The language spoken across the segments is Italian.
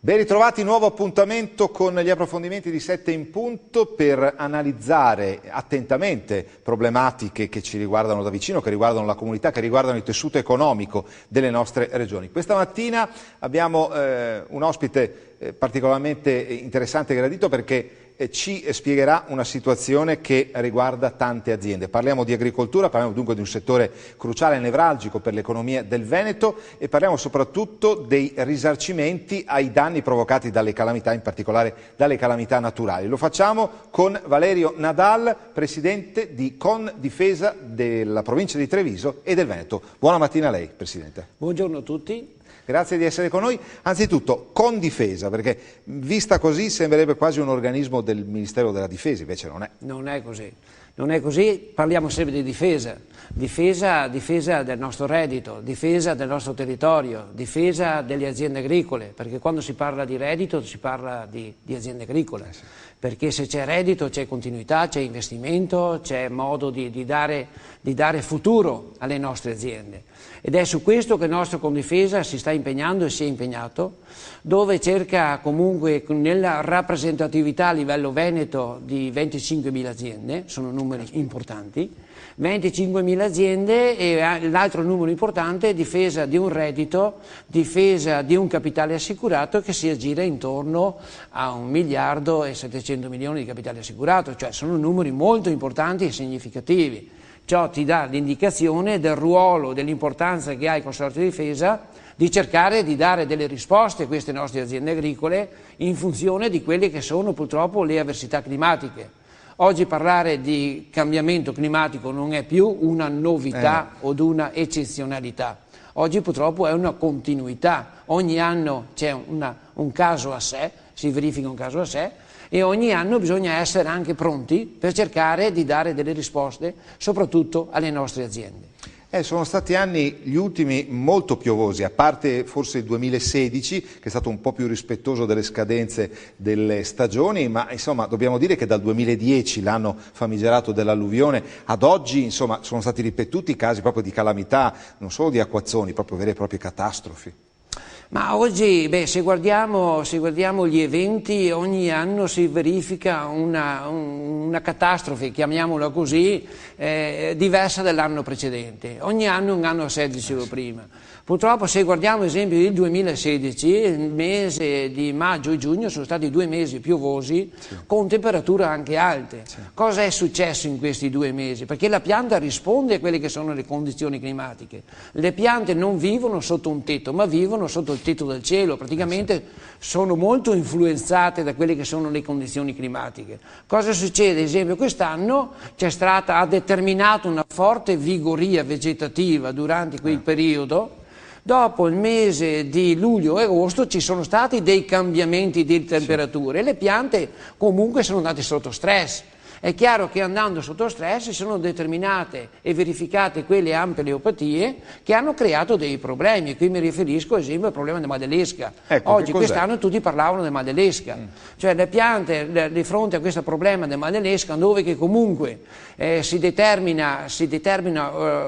Ben ritrovati, nuovo appuntamento con gli approfondimenti di 7 in punto per analizzare attentamente problematiche che ci riguardano da vicino, che riguardano la comunità, che riguardano il tessuto economico delle nostre regioni. Questa mattina abbiamo un ospite particolarmente interessante e gradito perché ci spiegherà una situazione che riguarda tante aziende. Parliamo di agricoltura, parliamo dunque di un settore cruciale e nevralgico per l'economia del Veneto e parliamo soprattutto dei risarcimenti ai danni provocati dalle calamità, in particolare dalle calamità naturali. Lo facciamo con Valerio Nadal, presidente di Condifesa della provincia di Treviso e del Veneto. Buona mattina a lei, Presidente. Buongiorno a tutti. Grazie di essere con noi. Anzitutto, Condifesa, perché vista così sembrerebbe quasi un organismo del Ministero della Difesa, invece non è. Non è così. Non è così, parliamo sempre di difesa. Difesa del nostro reddito, difesa del nostro territorio, difesa delle aziende agricole, perché quando si parla di reddito si parla di aziende agricole, perché se c'è reddito c'è continuità, c'è investimento, c'è modo di dare futuro alle nostre aziende. Ed è su questo che il nostro Condifesa si sta impegnando e si è impegnato, dove cerca comunque nella rappresentatività a livello veneto di 25.000 aziende, sono numeri importanti, 25.000 aziende e l'altro numero importante è difesa di un reddito, difesa di un capitale assicurato che si aggira intorno a 1.700.000.000 di capitale assicurato, cioè sono numeri molto importanti e significativi. Ciò ti dà l'indicazione del ruolo, dell'importanza che ha il Consorzio Difesa di cercare di dare delle risposte a queste nostre aziende agricole in funzione di quelle che sono purtroppo le avversità climatiche. Oggi parlare di cambiamento climatico non è più una novità o di una eccezionalità. Oggi purtroppo è una continuità. Ogni anno c'è un caso a sé, si verifica un caso a sé, e ogni anno bisogna essere anche pronti per cercare di dare delle risposte, soprattutto alle nostre aziende. Sono stati anni, gli ultimi, molto piovosi, a parte forse il 2016, che è stato un po' più rispettoso delle scadenze delle stagioni, ma insomma dobbiamo dire che dal 2010, l'anno famigerato dell'alluvione, ad oggi insomma sono stati ripetuti casi proprio di calamità, non solo di acquazzoni, proprio vere e proprie catastrofi. Ma oggi, se guardiamo gli eventi, ogni anno si verifica una catastrofe, chiamiamola così, diversa dall'anno precedente. Ogni anno un anno a sé, dicevo prima. Purtroppo se guardiamo ad esempio il 2016, il mese di maggio e giugno sono stati 2 mesi piovosi con temperature anche alte. Cosa è successo in questi 2 mesi? Perché la pianta risponde a quelle che sono le condizioni climatiche. Le piante non vivono sotto un tetto, ma vivono sotto il tetto del cielo, praticamente sono molto influenzate da quelle che sono le condizioni climatiche. Cosa succede? Ad esempio quest'anno ha determinato una forte vigoria vegetativa durante quel periodo. Dopo il mese di luglio e agosto ci sono stati dei cambiamenti di temperature e le piante comunque sono andate sotto stress. È chiaro che andando sotto stress si sono determinate e verificate quelle ampeleopatie che hanno creato dei problemi. E qui mi riferisco ad esempio al problema del mal dell'esca. Ecco, oggi, quest'anno tutti parlavano del mal dell'esca. Cioè le piante di fronte a questo problema del mal dell'esca, dove che comunque si determina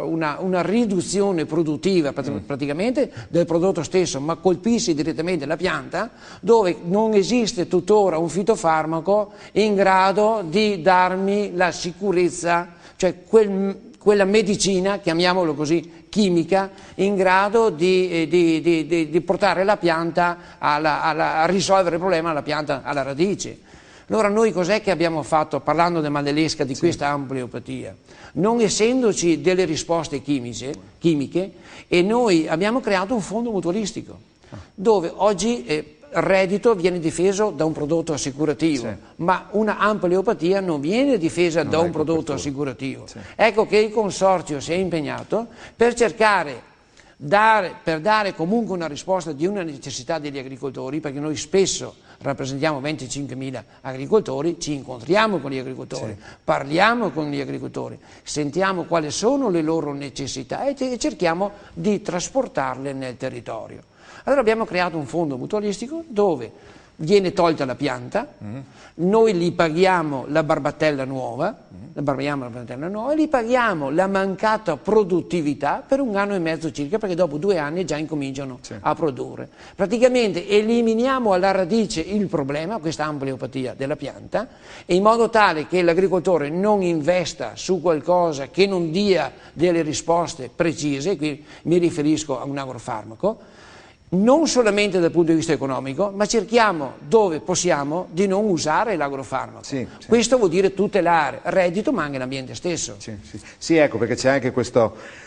una riduzione produttiva praticamente del prodotto stesso, ma colpisce direttamente la pianta, dove non esiste tuttora un fitofarmaco in grado di darmi la sicurezza, cioè quella medicina, chiamiamolo così, chimica, in grado di portare la pianta a risolvere il problema alla pianta alla radice. Allora noi cos'è che abbiamo fatto parlando del mal dell'esca, di questa ampleopatia? Non essendoci delle risposte chimiche, e noi abbiamo creato un fondo mutualistico, dove oggi il reddito viene difeso da un prodotto assicurativo, ma una ampleopatia non viene difesa da un prodotto assicurativo. Ecco che il Consorzio si è impegnato per cercare per dare comunque una risposta di una necessità degli agricoltori, perché noi spesso rappresentiamo 25.000 agricoltori, ci incontriamo con gli agricoltori, parliamo con gli agricoltori, sentiamo quali sono le loro necessità e cerchiamo di trasportarle nel territorio. Allora abbiamo creato un fondo mutualistico dove viene tolta la pianta, noi gli paghiamo la barbatella nuova, e gli paghiamo la mancata produttività per 1 anno e mezzo circa, perché dopo 2 anni già incominciano a produrre. Praticamente eliminiamo alla radice il problema, questa ambleopatia della pianta, in modo tale che l'agricoltore non investa su qualcosa che non dia delle risposte precise, qui mi riferisco a un agrofarmaco, non solamente dal punto di vista economico, ma cerchiamo dove possiamo di non usare l'agrofarmaco. Questo vuol dire tutelare il reddito ma anche l'ambiente stesso. Sì, ecco, perché c'è anche questo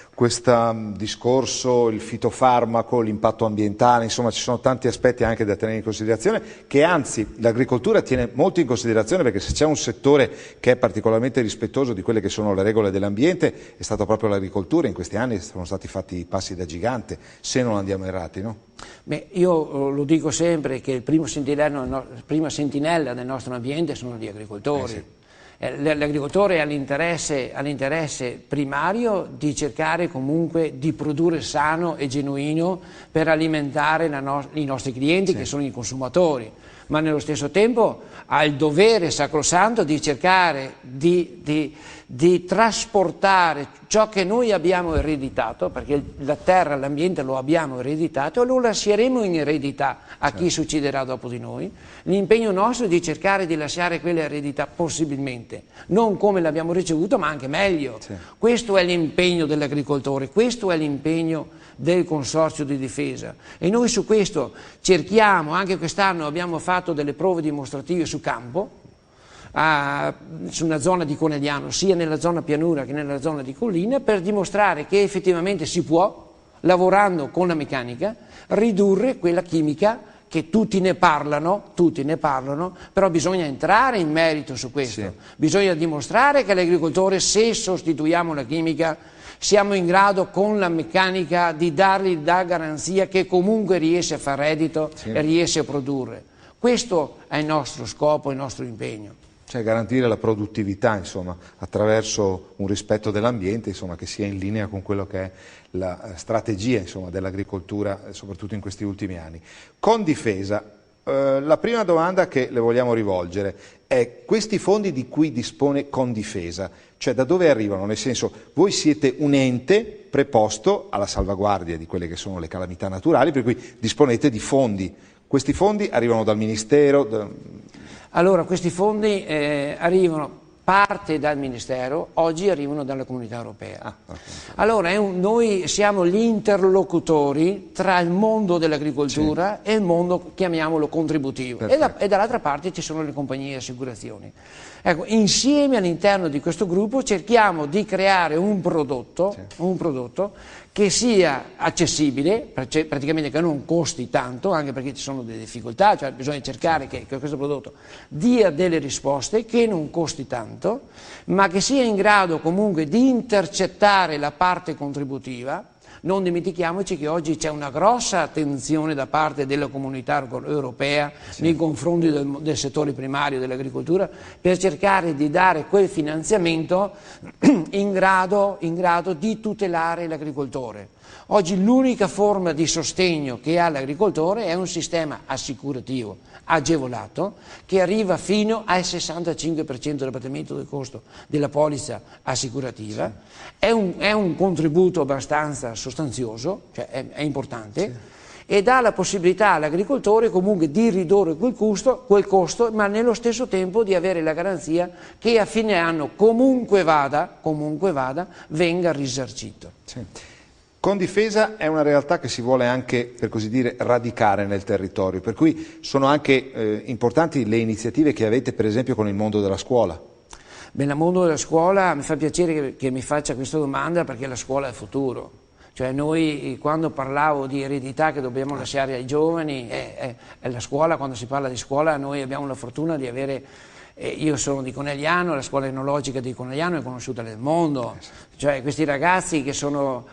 discorso, il fitofarmaco, l'impatto ambientale, insomma ci sono tanti aspetti anche da tenere in considerazione, che anzi l'agricoltura tiene molto in considerazione, perché se c'è un settore che è particolarmente rispettoso di quelle che sono le regole dell'ambiente è stato proprio l'agricoltura. In questi anni sono stati fatti passi da gigante, se non andiamo errati, no? Beh, io lo dico sempre che il prima sentinella del nostro ambiente sono gli agricoltori. L'agricoltore ha l'interesse primario di cercare comunque di produrre sano e genuino per alimentare i nostri clienti, che sono i consumatori, ma nello stesso tempo ha il dovere sacrosanto di cercare di trasportare ciò che noi abbiamo ereditato, perché la terra, l'ambiente lo abbiamo ereditato e lo lasceremo in eredità a chi succederà dopo di noi. L'impegno nostro è di cercare di lasciare quella eredità possibilmente, non come l'abbiamo ricevuto, ma anche meglio. Questo è l'impegno dell'agricoltore, questo è l'impegno del Consorzio di Difesa, e noi su questo cerchiamo, anche quest'anno abbiamo fatto delle prove dimostrative su campo, su una zona di Conegliano, sia nella zona pianura che nella zona di collina, per dimostrare che effettivamente si può, lavorando con la meccanica, ridurre quella chimica che tutti ne parlano, però bisogna entrare in merito su questo. Bisogna dimostrare che l'agricoltore, se sostituiamo la chimica, siamo in grado con la meccanica di dargli la garanzia che comunque riesce a fare reddito e riesce a produrre. Questo è il nostro scopo, il nostro impegno. Cioè garantire la produttività, insomma, attraverso un rispetto dell'ambiente, insomma, che sia in linea con quello che è la strategia, insomma, dell'agricoltura, soprattutto in questi ultimi anni. Con Difesa, la prima domanda che le vogliamo rivolgere è: questi fondi di cui dispone Con Difesa, cioè da dove arrivano? Nel senso, voi siete un ente preposto alla salvaguardia di quelle che sono le calamità naturali, per cui disponete di fondi. Questi fondi arrivano dal Ministero? Allora, questi fondi arrivano parte dal Ministero, oggi arrivano dalla Comunità Europea. Allora, noi siamo gli interlocutori tra il mondo dell'agricoltura e il mondo, chiamiamolo, contributivo. E dall'altra parte ci sono le compagnie di assicurazioni. Ecco, insieme all'interno di questo gruppo cerchiamo di creare un prodotto che sia accessibile, praticamente che non costi tanto, anche perché ci sono delle difficoltà, cioè bisogna cercare che questo prodotto dia delle risposte, che non costi tanto, ma che sia in grado comunque di intercettare la parte contributiva. Non dimentichiamoci che oggi c'è una grossa attenzione da parte della Comunità Europea nei confronti del settore primario dell'agricoltura, per cercare di dare quel finanziamento in grado di tutelare l'agricoltore. Oggi l'unica forma di sostegno che ha l'agricoltore è un sistema assicurativo agevolato che arriva fino al 65% dell'abbattimento del costo della polizza assicurativa. È un contributo abbastanza sostanzioso, cioè è importante, e dà la possibilità all'agricoltore comunque di ridurre quel costo, ma nello stesso tempo di avere la garanzia che a fine anno comunque vada venga risarcito. Con Difesa è una realtà che si vuole anche, per così dire, radicare nel territorio, per cui sono anche importanti le iniziative che avete, per esempio, con il mondo della scuola. Beh, il mondo della scuola, mi fa piacere che mi faccia questa domanda, perché la scuola è il futuro. Cioè noi, quando parlavo di eredità che dobbiamo lasciare ai giovani, è la scuola. Quando si parla di scuola noi abbiamo la fortuna di avere... Io sono di Conegliano, la scuola etnologica di Conegliano è conosciuta nel mondo, cioè questi ragazzi che sono,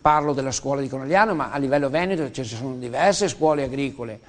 parlo della scuola di Conegliano, ma a livello veneto ci sono diverse scuole agricole.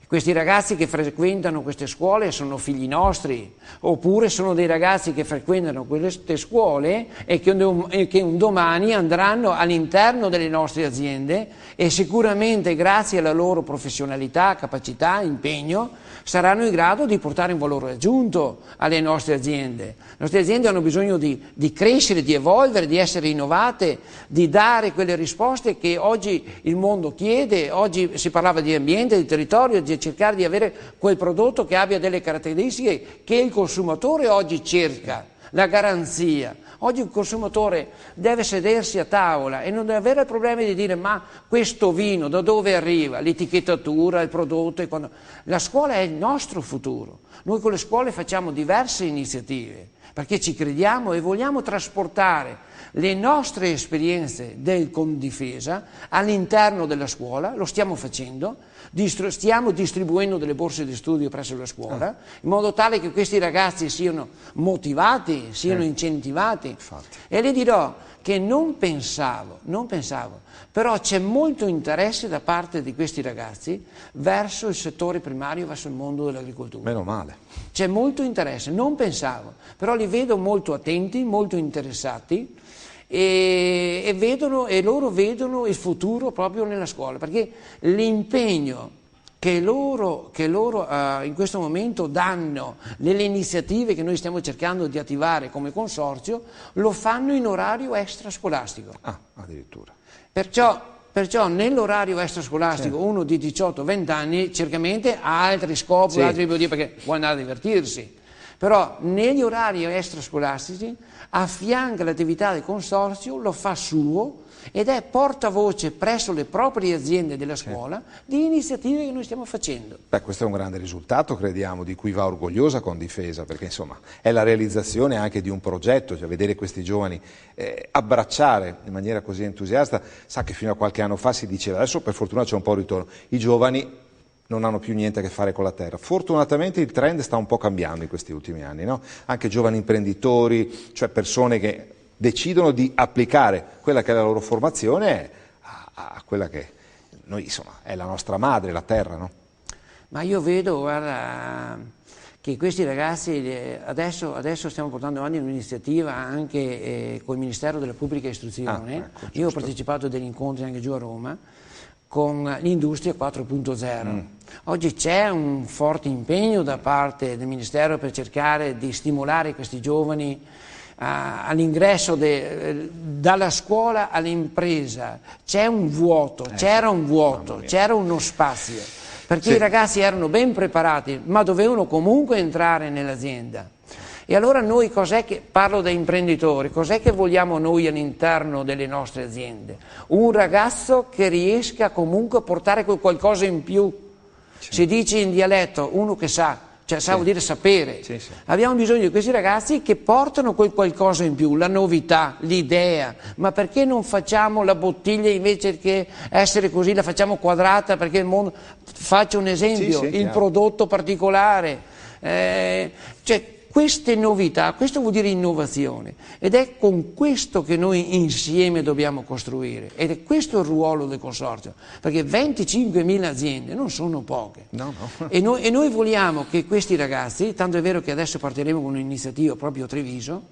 Questi ragazzi che frequentano queste scuole sono figli nostri, oppure sono dei ragazzi che frequentano queste scuole e che un domani andranno all'interno delle nostre aziende e sicuramente grazie alla loro professionalità, capacità, impegno saranno in grado di portare un valore aggiunto alle nostre aziende. Le nostre aziende hanno bisogno di crescere, di evolvere, di essere innovate, di dare quelle risposte che oggi il mondo chiede. Oggi si parlava di ambiente, di territorio, di cercare di avere quel prodotto che abbia delle caratteristiche che il consumatore oggi cerca, la garanzia. Oggi il consumatore deve sedersi a tavola e non deve avere il problema di dire ma questo vino da dove arriva, l'etichettatura, il prodotto. La scuola è il nostro futuro. Noi con le scuole facciamo diverse iniziative perché ci crediamo e vogliamo trasportare le nostre esperienze del Confdifesa all'interno della scuola, lo stiamo facendo, stiamo distribuendo delle borse di studio presso la scuola, in modo tale che questi ragazzi siano motivati, siano incentivati. Infatti. E le dirò che non pensavo, però c'è molto interesse da parte di questi ragazzi verso il settore primario, verso il mondo dell'agricoltura. Meno male. C'è molto interesse, non pensavo, però li vedo molto attenti, molto interessati e loro vedono il futuro proprio nella scuola, perché l'impegno che loro in questo momento danno nelle iniziative che noi stiamo cercando di attivare come consorzio, lo fanno in orario extrascolastico. Ah, addirittura. Perciò nell'orario extrascolastico uno di 18-20 anni certamente ha altri scopi, altri motivi perché vuole andare a divertirsi. Però negli orari extrascolastici affianca l'attività del consorzio, lo fa suo ed è portavoce presso le proprie aziende della scuola di iniziative che noi stiamo facendo. Beh, questo è un grande risultato, crediamo, di cui va orgogliosa Confdifesa, perché insomma è la realizzazione anche di un progetto, cioè vedere questi giovani abbracciare in maniera così entusiasta. Sa che fino a qualche anno fa si diceva, adesso per fortuna c'è un po' di ritorno, i giovani non hanno più niente a che fare con la terra. Fortunatamente il trend sta un po' cambiando in questi ultimi anni, no? Anche giovani imprenditori, cioè persone che decidono di applicare quella che è la loro formazione a quella che noi, insomma, è la nostra madre, la terra, no? Ma io vedo, guarda, che questi ragazzi, adesso stiamo portando avanti un'iniziativa anche col Ministero della Pubblica Istruzione. Ecco, io ho partecipato a degli incontri anche giù a Roma con l'industria 4.0. Oggi c'è un forte impegno da parte del Ministero per cercare di stimolare questi giovani all'ingresso dalla scuola all'impresa. C'è un vuoto, c'era un vuoto, c'era uno spazio, perché i ragazzi erano ben preparati, ma dovevano comunque entrare nell'azienda. E allora noi parlo da imprenditori, cos'è che vogliamo noi all'interno delle nostre aziende? Un ragazzo che riesca comunque a portare qualcosa in più. Si dice in dialetto, uno che sa, cioè sa vuol dire sapere. Abbiamo bisogno di questi ragazzi che portano quel qualcosa in più, la novità, l'idea. Ma perché non facciamo la bottiglia invece che essere così, la facciamo quadrata perché il mondo... Faccio un esempio, il prodotto particolare. Cioè, queste novità, questo vuol dire innovazione ed è con questo che noi insieme dobbiamo costruire ed è questo il ruolo del consorzio, perché 25.000 aziende non sono poche. No. E noi vogliamo che questi ragazzi, tanto è vero che adesso partiremo con un'iniziativa proprio a Treviso,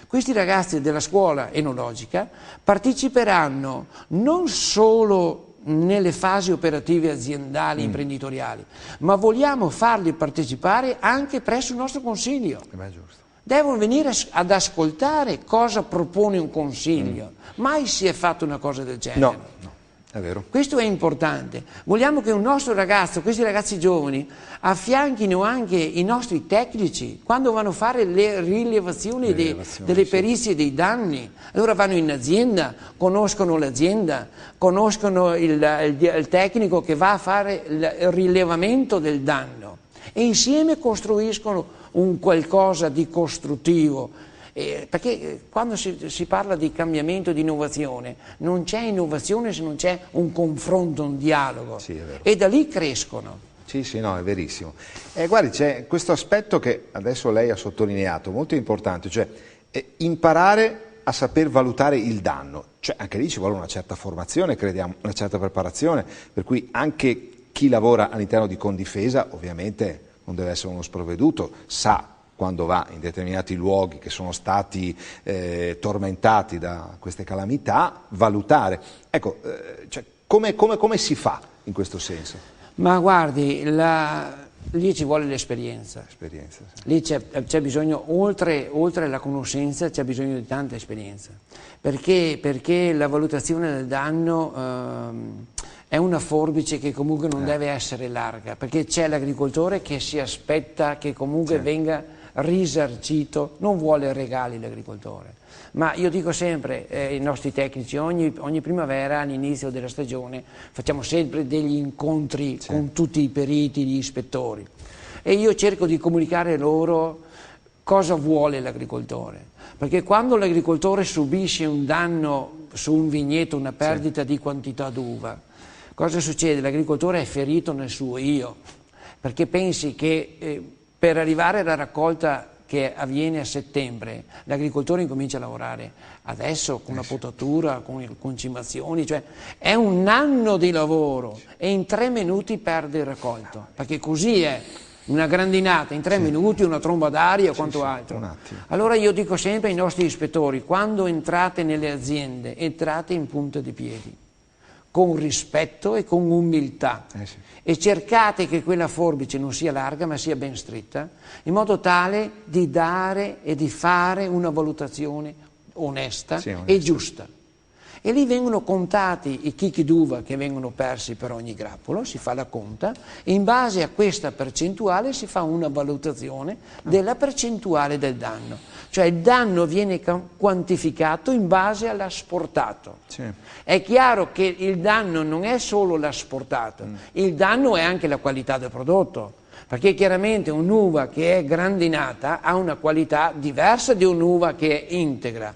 questi ragazzi della scuola enologica parteciperanno non solo nelle fasi operative aziendali, imprenditoriali, ma vogliamo farli partecipare anche presso il nostro consiglio. Giusto. Devono venire ad ascoltare cosa propone un consiglio. Mai si è fatto una cosa del genere. No, è vero. Questo è importante. Vogliamo che un nostro ragazzo, questi ragazzi giovani, affianchino anche i nostri tecnici quando vanno a fare le rilevazioni delle perizie dei danni. Allora vanno in azienda, conoscono l'azienda, conoscono il tecnico che va a fare il rilevamento del danno e insieme costruiscono un qualcosa di costruttivo. Perché quando si parla di cambiamento e di innovazione non c'è innovazione se non c'è un confronto, un dialogo e da lì crescono. Sì, no, è verissimo. Guardi, c'è questo aspetto che adesso lei ha sottolineato, molto importante, cioè imparare a saper valutare il danno. Cioè anche lì ci vuole una certa formazione, crediamo, una certa preparazione, per cui anche chi lavora all'interno di Condifesa ovviamente non deve essere uno sprovveduto, sa quando va in determinati luoghi che sono stati tormentati da queste calamità, valutare. Ecco, cioè, come si fa in questo senso? Ma guardi, lì ci vuole l'esperienza. Esperienza, sì. Lì c'è bisogno, oltre alla conoscenza, c'è bisogno di tanta esperienza. Perché la valutazione del danno è una forbice che comunque non deve essere larga, perché c'è l'agricoltore che si aspetta che comunque venga risarcito, non vuole regali l'agricoltore. Ma io dico sempre ai nostri tecnici, ogni primavera all'inizio della stagione facciamo sempre degli incontri con tutti i periti, gli ispettori, e io cerco di comunicare loro cosa vuole l'agricoltore, perché quando l'agricoltore subisce un danno su un vigneto, una perdita di quantità d'uva, cosa succede? L'agricoltore è ferito nel suo io, perché pensi che per arrivare alla raccolta che avviene a settembre, l'agricoltore incomincia a lavorare adesso con la potatura, con le concimazioni, cioè è un anno di lavoro e in 3 minuti perde il raccolto, perché così è. Una grandinata in 3 minuti, una tromba d'aria o quanto altro. Allora io dico sempre ai nostri ispettori, quando entrate nelle aziende, entrate in punta di piedi, con rispetto e con umiltà, e cercate che quella forbice non sia larga ma sia ben stretta, in modo tale di dare e di fare una valutazione onesta e giusta. E lì vengono contati i chicchi d'uva che vengono persi per ogni grappolo, si fa la conta, e in base a questa percentuale si fa una valutazione della percentuale del danno. Cioè il danno viene quantificato in base all'asportato. È chiaro che il danno non è solo l'asportato, il danno è anche la qualità del prodotto. Perché chiaramente un'uva che è grandinata ha una qualità diversa di un'uva che è integra.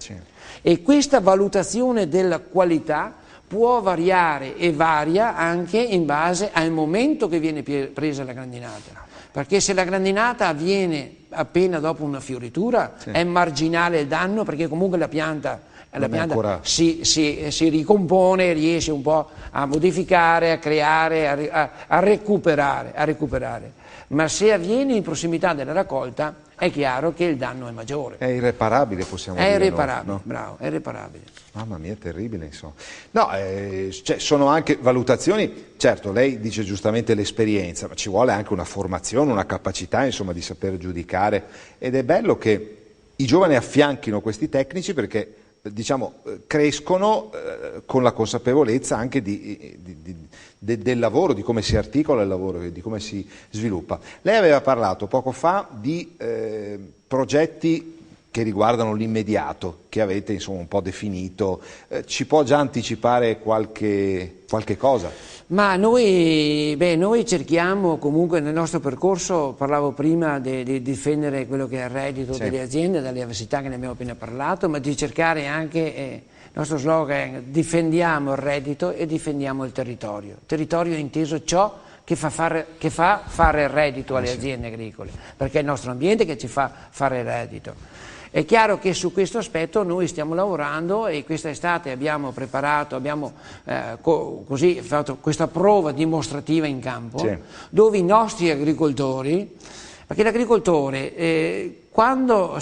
E questa valutazione della qualità può variare e varia anche in base al momento che viene presa la grandinata. Perché se la grandinata avviene appena dopo una fioritura è marginale il danno, perché comunque la pianta si ricompone, riesce un po' a modificare, a creare, a recuperare. Ma se avviene in prossimità della raccolta è chiaro che il danno è maggiore. È irreparabile, possiamo dire. È irreparabile, no? Bravo, è irreparabile. Mamma mia, è terribile, insomma. No, cioè, sono anche valutazioni, certo, lei dice giustamente l'esperienza, ma ci vuole anche una formazione, una capacità, insomma, di saper giudicare, ed è bello che i giovani affianchino questi tecnici perché, diciamo, crescono con la consapevolezza anche del lavoro, di come si articola il lavoro, di come si sviluppa. Lei aveva parlato poco fa di progetti che riguardano l'immediato, che avete insomma un po' definito. Ci può già anticipare qualche cosa? Ma noi cerchiamo comunque nel nostro percorso, parlavo prima di difendere quello che è il reddito delle aziende, dalle avversità che ne abbiamo appena parlato, ma di cercare anche, il nostro slogan, difendiamo il reddito e difendiamo il territorio. Territorio inteso ciò che fa fare il reddito alle aziende agricole, perché è il nostro ambiente che ci fa fare il reddito. È chiaro che su questo aspetto noi stiamo lavorando e questa estate abbiamo preparato, abbiamo così fatto questa prova dimostrativa in campo, dove i nostri agricoltori, perché l'agricoltore quando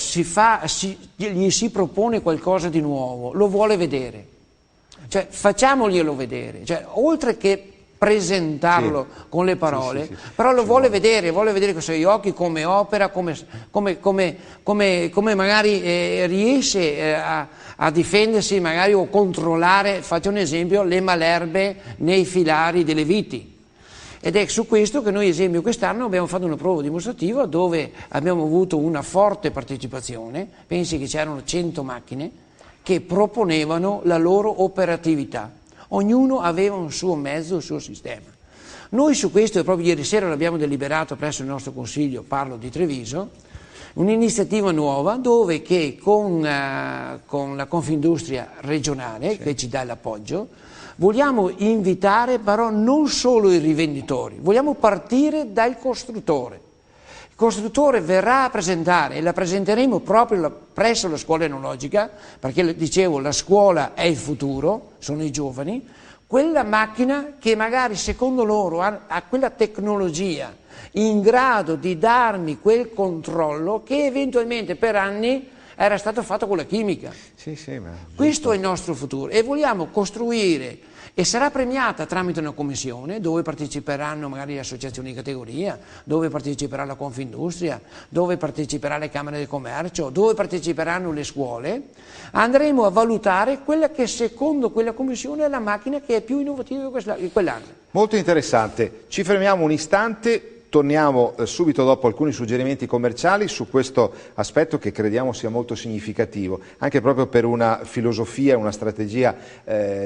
gli si propone qualcosa di nuovo lo vuole vedere, cioè facciamoglielo vedere, cioè, oltre che presentarlo con le parole, però lo vuole vedere con i suoi occhi come opera, come magari riesce a difendersi magari o controllare, faccio un esempio, le malerbe nei filari delle viti. Ed è su questo che noi, esempio, quest'anno abbiamo fatto una prova dimostrativa dove abbiamo avuto una forte partecipazione, pensi che c'erano 100 macchine che proponevano la loro operatività. Ognuno aveva un suo mezzo, un suo sistema. Noi su questo, proprio ieri sera l'abbiamo deliberato presso il nostro consiglio, parlo di Treviso, un'iniziativa nuova dove che con la Confindustria regionale, che ci dà l'appoggio, vogliamo invitare però non solo i rivenditori, vogliamo partire dal costruttore. Il costruttore verrà a presentare, e la presenteremo proprio presso la scuola enologica, perché dicevo la scuola è il futuro, sono i giovani, quella macchina che magari secondo loro ha quella tecnologia in grado di darmi quel controllo che eventualmente per anni era stato fatto con la chimica. Sì, sì, ma Questo è il nostro futuro e vogliamo costruire, e sarà premiata tramite una commissione dove parteciperanno magari le associazioni di categoria, dove parteciperà la Confindustria, dove parteciperà le Camere del Commercio, dove parteciperanno le scuole. Andremo a valutare quella che secondo quella commissione è la macchina che è più innovativa di quell'anno. molto interessante. Ci fermiamo un istante. Torniamo subito dopo alcuni suggerimenti commerciali su questo aspetto che crediamo sia molto significativo, anche proprio per una filosofia, una strategia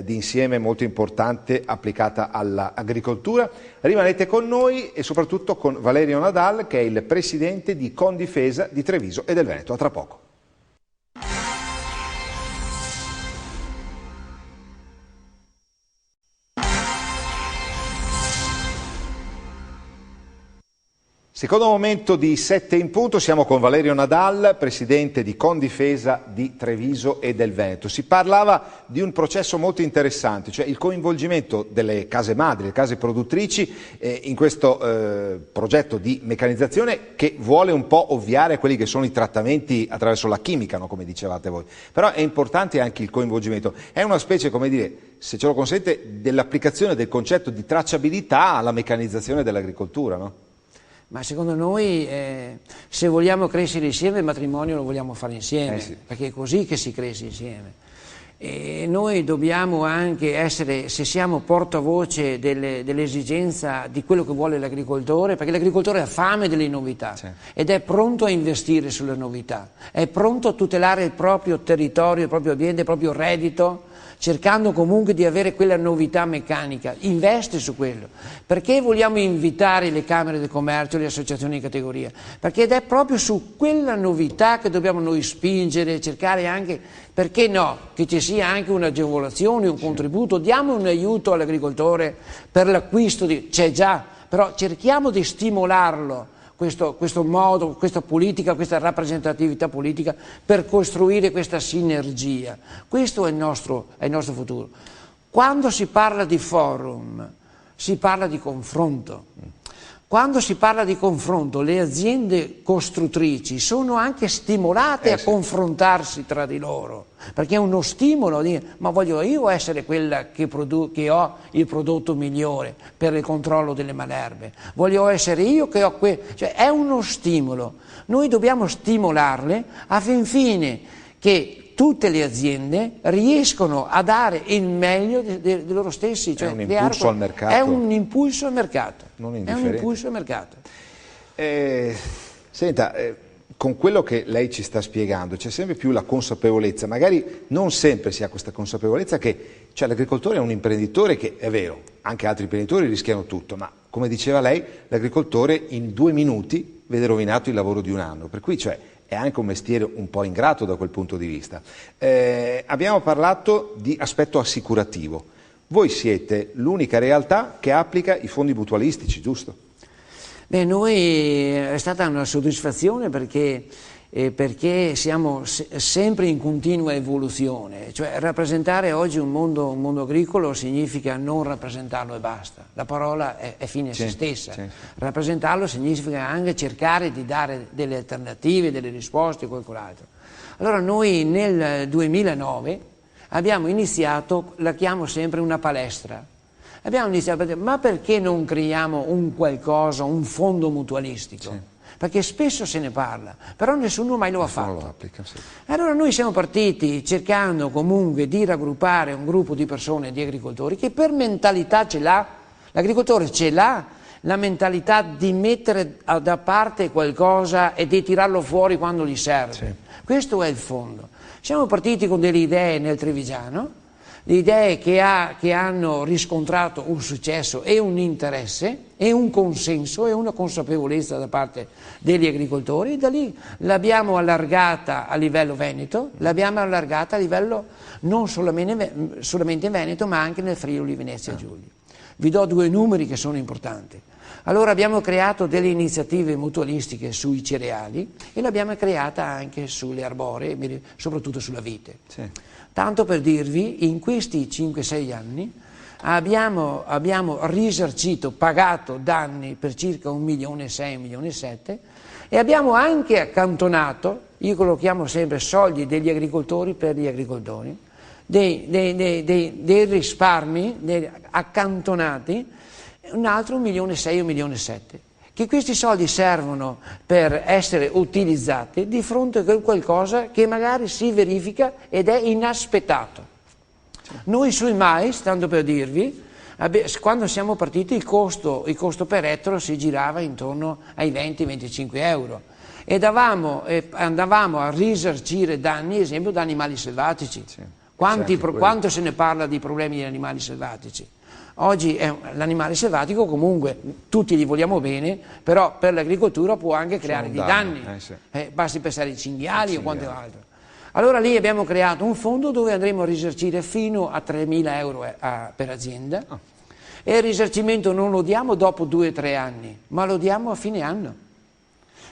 di insieme molto importante applicata all'agricoltura. Rimanete con noi e soprattutto con Valerio Nadal, che è il presidente di Condifesa di Treviso e del Veneto. A tra poco. Secondo momento di 7 in punto, siamo con Valerio Nadal, presidente di Condifesa di Treviso e del Veneto. Si parlava di un processo molto interessante, cioè il coinvolgimento delle case madri, le case produttrici in questo progetto di meccanizzazione che vuole un po' ovviare a quelli che sono i trattamenti attraverso la chimica, no? Come dicevate voi. Però è importante anche il coinvolgimento. È una specie, come dire, se ce lo consente, dell'applicazione del concetto di tracciabilità alla meccanizzazione dell'agricoltura, no? Ma secondo noi se vogliamo crescere insieme il matrimonio lo vogliamo fare insieme, Sì. perché è così che si cresce insieme. E noi dobbiamo anche essere, se siamo portavoce dell'esigenza di quello che vuole l'agricoltore, perché l'agricoltore ha fame delle novità ed è pronto a investire sulle novità, è pronto a tutelare il proprio territorio, il proprio ambiente, il proprio reddito, cercando comunque di avere quella novità meccanica, investe su quello. Perché vogliamo invitare le Camere del Commercio, le associazioni di categoria? Perché ed è proprio su quella novità che dobbiamo noi spingere, cercare anche, perché no, che ci sia anche un'agevolazione, un contributo, diamo un aiuto all'agricoltore per l'acquisto c'è già, però cerchiamo di stimolarlo. Questo modo, questa politica, questa rappresentatività politica per costruire questa sinergia. Questo è il nostro futuro. Quando si parla di forum, si parla di confronto. Quando si parla di confronto, le aziende costruttrici sono anche stimolate a confrontarsi tra di loro, perché è uno stimolo a dire ma voglio io essere quella che ho il prodotto migliore per il controllo delle malerbe, voglio essere io che ho cioè è uno stimolo. Noi dobbiamo stimolarle a fin fine che tutte le aziende riescono a dare il meglio di loro stessi. Cioè è un impulso al mercato. È un impulso al mercato. Non è un indifferente. impulso al mercato. Senta, con quello che lei ci sta spiegando c'è sempre più la consapevolezza, magari non sempre si ha questa consapevolezza che cioè, l'agricoltore è un imprenditore che, è vero, anche altri imprenditori rischiano tutto, ma come diceva lei, l'agricoltore in 2 minuti vede rovinato il lavoro di un anno, per cui cioè, è anche un mestiere un po' ingrato da quel punto di vista. Abbiamo parlato di aspetto assicurativo. Voi siete l'unica realtà che applica i fondi mutualistici, giusto? Beh, noi è stata una soddisfazione perché siamo sempre in continua evoluzione, cioè rappresentare oggi un mondo agricolo significa non rappresentarlo e basta, la parola è fine a se stessa, rappresentarlo significa anche cercare di dare delle alternative, delle risposte, qualcos'altro. Allora noi nel 2009 abbiamo iniziato, la chiamo sempre una palestra. Abbiamo iniziato a dire, ma perché non creiamo un qualcosa, un fondo mutualistico? Perché spesso se ne parla, però nessuno mai lo ha fatto. Lo applica, sì. Allora noi siamo partiti cercando comunque di raggruppare un gruppo di persone, di agricoltori, che per mentalità ce l'ha, l'agricoltore ce l'ha, la mentalità di mettere da parte qualcosa e di tirarlo fuori quando gli serve. Sì. Questo è il fondo. Siamo partiti con delle idee nel Trevigiano, le idee che hanno riscontrato un successo e un interesse e un consenso e una consapevolezza da parte degli agricoltori. Da lì l'abbiamo allargata a livello Veneto, l'abbiamo allargata a livello non solamente in Veneto ma anche nel Friuli Venezia Giulia. Vi do 2 numeri che sono importanti. Allora abbiamo creato delle iniziative mutualistiche sui cereali e l'abbiamo creata anche sulle arboree, soprattutto sulla vite. Sì. Tanto per dirvi, in questi 5-6 anni abbiamo risarcito, pagato danni per circa 1,6 milioni, 1,7 milioni e abbiamo anche accantonato, io lo chiamo sempre soldi degli agricoltori per gli agricoltori, dei risparmi accantonati, un altro 1,6 milioni, 1,7 milioni. Che questi soldi servono per essere utilizzati di fronte a qualcosa che magari si verifica ed è inaspettato. Noi sul mais, tanto per dirvi, quando siamo partiti il costo per ettaro si girava intorno ai 20-25 euro ed andavamo a risarcire danni, esempio da animali selvatici. Sì. Quanto se ne parla di problemi di animali selvatici? Oggi l'animale selvatico comunque tutti gli vogliamo bene, però per l'agricoltura può anche creare dei danni, sì. Basti pensare ai cinghiali o quanto altro. Allora lì abbiamo creato un fondo dove andremo a risarcire fino a 3.000 euro per azienda e il risarcimento non lo diamo dopo 2 o 3 anni, ma lo diamo a fine anno.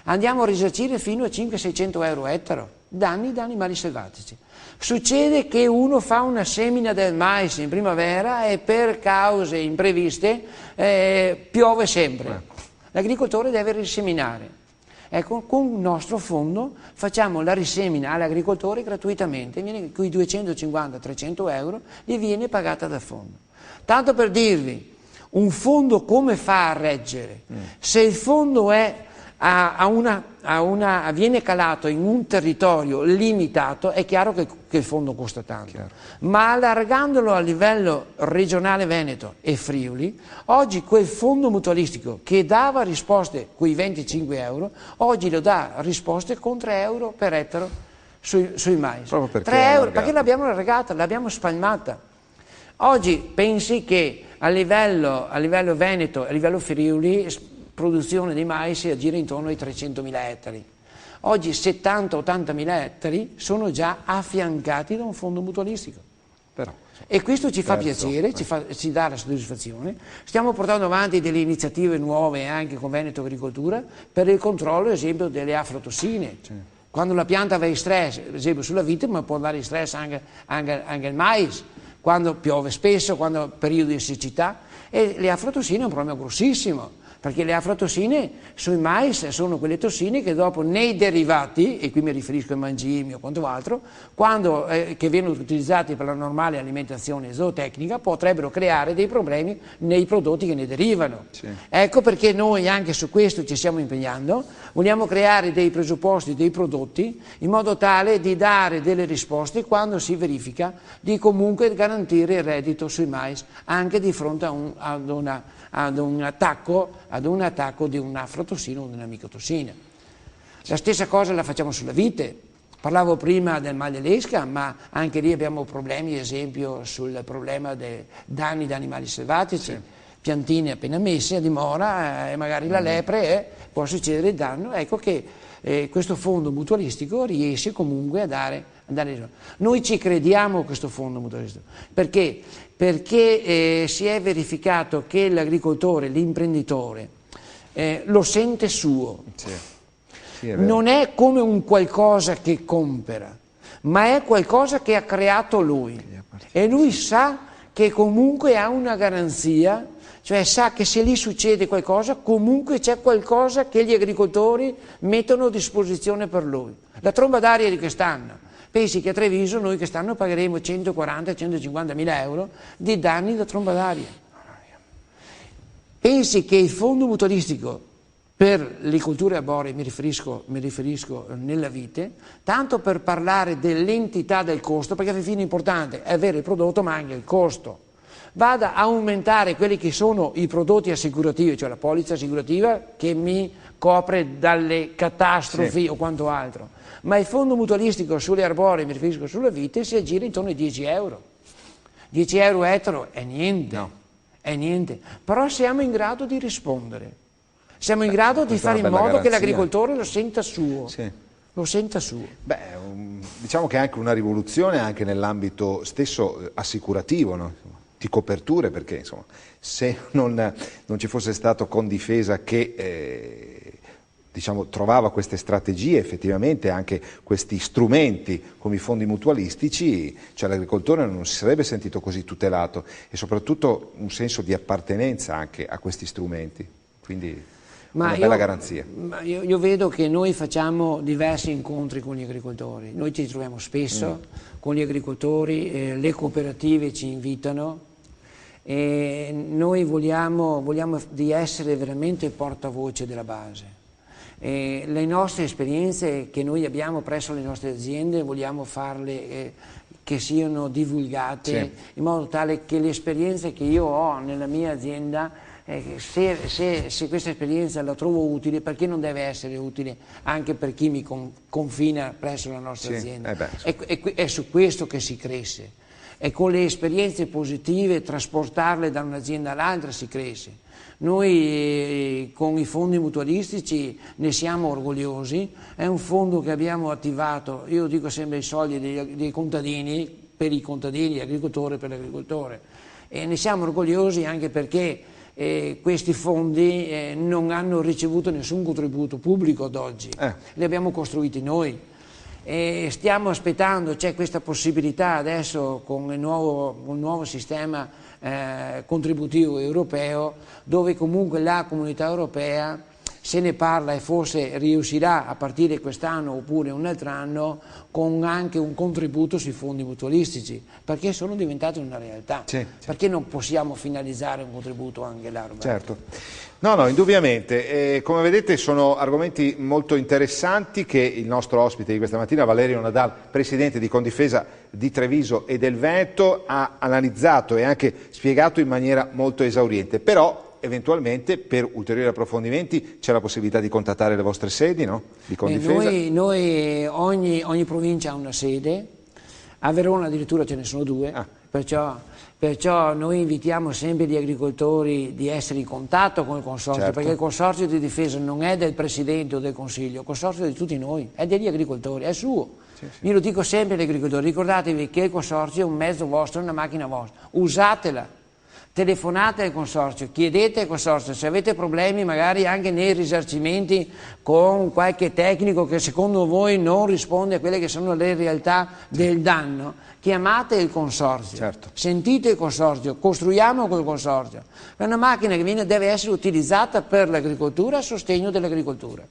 Andiamo a risarcire fino a 500-600 euro ettaro, danni da animali selvatici. Succede che uno fa una semina del mais in primavera e per cause impreviste piove sempre. L'agricoltore deve riseminare. Ecco, con il nostro fondo facciamo la risemina all'agricoltore gratuitamente, quei 250-300 euro gli viene pagata dal fondo. Tanto per dirvi, un fondo come fa a reggere? Se il fondo viene calato in un territorio limitato, è chiaro che il fondo costa tanto. Chiaro. Ma allargandolo a livello regionale Veneto e Friuli, oggi quel fondo mutualistico che dava risposte quei 25 euro, oggi lo dà risposte con 3 euro per ettaro sui mais. Proprio 3 euro, perché l'abbiamo allargata, l'abbiamo spalmata. Oggi pensi che a livello Veneto, a livello Friuli, produzione di mais si aggira intorno ai 300.000 ettari. Oggi 70-80.000 ettari sono già affiancati da un fondo mutualistico. Però, e questo ci fa piacere, ci dà la soddisfazione. Stiamo portando avanti delle iniziative nuove anche con Veneto Agricoltura per il controllo, ad esempio, delle aflatossine. Sì. Quando la pianta va in stress, ad esempio sulla vite, ma può andare in stress anche il mais, quando piove spesso, quando periodi di siccità, e le aflatossine è un problema grossissimo. Perché le aflatossine sui mais sono quelle tossine che dopo nei derivati, e qui mi riferisco ai mangimi o quanto altro, che vengono utilizzati per la normale alimentazione zootecnica, potrebbero creare dei problemi nei prodotti che ne derivano. Sì. Ecco perché noi anche su questo ci stiamo impegnando, vogliamo creare dei presupposti, dei prodotti, in modo tale di dare delle risposte quando si verifica di comunque garantire il reddito sui mais, anche di fronte ad un attacco di un'aflatossina o di una micotossina. La stessa cosa la facciamo sulla vite. Parlavo prima del mal dell'esca, ma anche lì abbiamo problemi, ad esempio sul problema dei danni da animali selvatici, sì. Piantine appena messe a dimora e magari la lepre può succedere il danno. Ecco che questo fondo mutualistico riesce comunque a dare. Noi ci crediamo a questo fondo mutualistico perché si è verificato che l'agricoltore, l'imprenditore lo sente suo. Sì. Sì, non è come un qualcosa che compra, ma è qualcosa che ha creato lui e lui sa che comunque ha una garanzia, cioè sa che se lì succede qualcosa comunque c'è qualcosa che gli agricoltori mettono a disposizione per lui. La tromba d'aria di quest'anno, pensi che a Treviso noi quest'anno pagheremo 140-150 mila euro di danni da tromba d'aria. Pensi che il fondo mutualistico per le colture arboree, mi riferisco nella vite, tanto per parlare dell'entità del costo, perché alla fine è importante è avere il prodotto ma anche il costo, vada a aumentare quelli che sono i prodotti assicurativi, cioè la polizza assicurativa che mi copre dalle catastrofi, sì. O quanto altro, ma il fondo mutualistico sulle arboree, mi riferisco sulla vite, si aggira intorno ai 10 euro. 10 euro ettaro è niente, no. È niente, però siamo in grado di rispondere, siamo in grado di fare in modo garanzia. Che l'agricoltore lo senta suo. Sì. Lo senta suo. Beh, diciamo che è anche una rivoluzione anche nell'ambito stesso assicurativo, no? Di coperture, perché insomma, se non ci fosse stato Condifesa che diciamo, trovava queste strategie, effettivamente anche questi strumenti come i fondi mutualistici, cioè l'agricoltore non si sarebbe sentito così tutelato e soprattutto un senso di appartenenza anche a questi strumenti, quindi una bella garanzia. Io vedo che noi facciamo diversi incontri con gli agricoltori, noi ci troviamo spesso con gli agricoltori, le cooperative ci invitano e noi vogliamo di essere veramente portavoce della base. Le nostre esperienze che noi abbiamo presso le nostre aziende vogliamo farle che siano divulgate in modo tale che le esperienze che io ho nella mia azienda, se questa esperienza la trovo utile, perché non deve essere utile anche per chi mi confina presso la nostra azienda? È su questo che si cresce, è con le esperienze positive, trasportarle da un'azienda all'altra si cresce. Noi con i fondi mutualistici ne siamo orgogliosi, è un fondo che abbiamo attivato, io dico sempre i soldi dei contadini, per i contadini, l'agricoltore per l'agricoltore, e ne siamo orgogliosi anche perché questi fondi non hanno ricevuto nessun contributo pubblico ad oggi, li abbiamo costruiti noi. E stiamo aspettando, c'è questa possibilità adesso con il nuovo sistema contributivo europeo, dove comunque la comunità europea se ne parla e forse riuscirà a partire quest'anno oppure un altro anno con anche un contributo sui fondi mutualistici, perché sono diventati una realtà. Perché non possiamo finalizzare un contributo anche là? Certo. No, indubbiamente. Come vedete sono argomenti molto interessanti che il nostro ospite di questa mattina, Valerio Nadal, presidente di Confindifesa di Treviso e del Veneto, ha analizzato e anche spiegato in maniera molto esauriente. Però eventualmente per ulteriori approfondimenti c'è la possibilità di contattare le vostre sedi, no? Di Confindifesa? Noi ogni provincia ha una sede, a Verona addirittura ce ne sono due, perciò noi invitiamo sempre gli agricoltori di essere in contatto con il consorzio, perché il consorzio di difesa non è del Presidente o del Consiglio, il consorzio è di tutti noi, è degli agricoltori, è suo. Io lo dico sempre agli agricoltori, ricordatevi che il consorzio è un mezzo vostro, è una macchina vostra, usatela. Telefonate al consorzio, chiedete al consorzio se avete problemi magari anche nei risarcimenti con qualche tecnico che secondo voi non risponde a quelle che sono le realtà del danno, chiamate il consorzio, sentite il consorzio, costruiamo col consorzio. È una macchina che deve essere utilizzata per l'agricoltura a sostegno dell'agricoltura.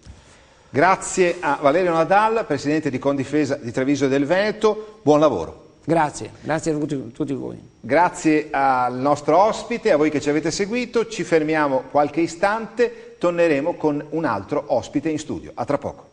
Grazie a Valerio Nadal, presidente di Confindifesa di Treviso e del Veneto, buon lavoro. Grazie a tutti voi. Grazie al nostro ospite, a voi che ci avete seguito, ci fermiamo qualche istante, torneremo con un altro ospite in studio. A tra poco.